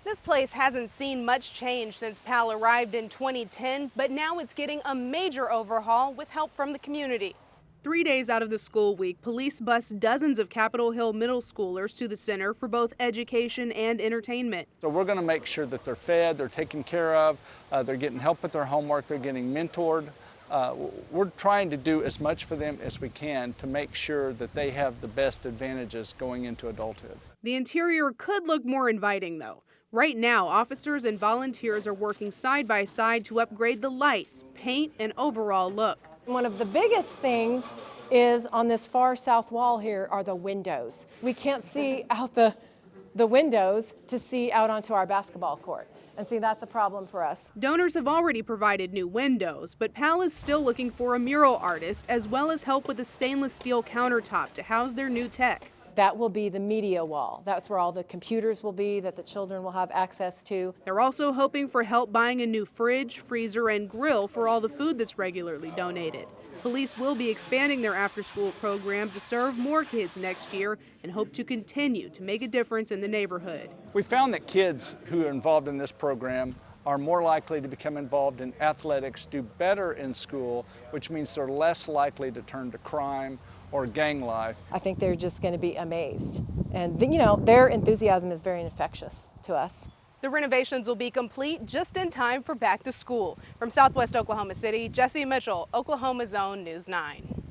This place hasn't seen much change since Pal arrived in 2010, but now it's getting a major overhaul with help from the community. 3 days out of the school week, police bus dozens of Capitol Hill middle schoolers to the center for both education and entertainment. So we're going to make sure that they're fed, they're taken care of, they're getting help with their homework, they're getting mentored. We're trying to do as much for them as we can to make sure that they have the best advantages going into adulthood. The interior could look more inviting, though. Right now, officers and volunteers are working side by side to upgrade the lights, paint, and overall look. One of the biggest things is on this far south wall here are the windows. We can't see out the windows to see out onto our basketball court. And see, that's a problem for us. Donors have already provided new windows, but Pal is still looking for a mural artist as well as help with a stainless steel countertop to house their new tech. That will be the media wall. That's where all the computers will be that the children will have access to. They're also hoping for help buying a new fridge, freezer, and grill for all the food that's regularly donated. Police will be expanding their after-school program to serve more kids next year and hope to continue to make a difference in the neighborhood. We found that kids who are involved in this program are more likely to become involved in athletics, do better in school, which means they're less likely to turn to crime or gang life. I think they're just going to be amazed. And, you know, their enthusiasm is very infectious to us. The renovations will be complete just in time for back to school. From Southwest Oklahoma City, Jesse Mitchell, Oklahoma's Own News 9.